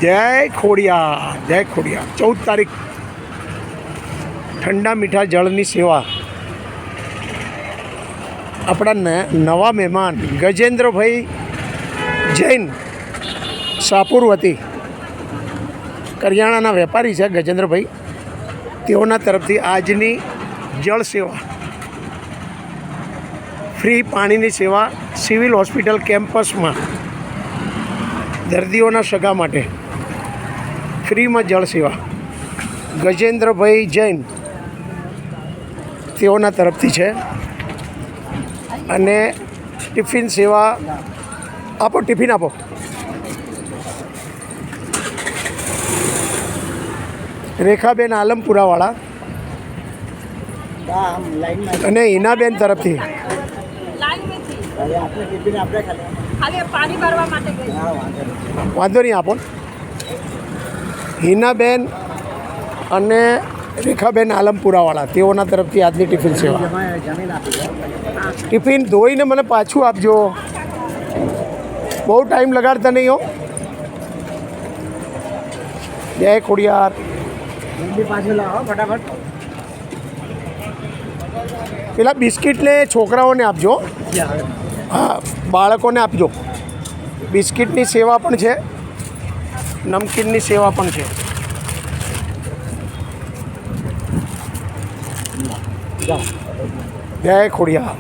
જય ખોડિયાર, જય ખોડિયાર. 14 તારીખ ઠંડા મીઠા જળની સેવા. આપણા નવા મહેમાન ગજેન્દ્રભાઈ જૈન શાહપુર વતી કરિયાણાના વેપારી છે ગજેન્દ્રભાઈ. તેઓના તરફથી આજની જળ સેવા, ફ્રી પાણીની સેવા સિવિલ હોસ્પિટલ કેમ્પસમાં દર્દીઓના સગા માટે ફ્રીમાં જળ સેવા ગજેન્દ્રભાઈ જૈન તેઓના તરફથી છે. અને ટિફિન સેવા આપો, ટિફિન આપો. રેખાબેન આલમપુરાવાળા અને હિનાબેન તરફથી વાંધો નહીં, આપો. હિનાબેન અને રેખાબેન આલમપુરાવાળા તેઓના તરફથી આજની ટિફિન સેવા. ટિફિન ધોઈને મને પાછું આપજો, બહુ ટાઈમ લગાડતા નહીં હો. જય ખોડિયાર. ફટાફટ પેલા બિસ્કિટને છોકરાઓને આપજો. હા, બાળકોને આપજો. બિસ્કિટની સેવા પણ છે, નમકીનની સેવા પણ છે. જય ખોડિયાર.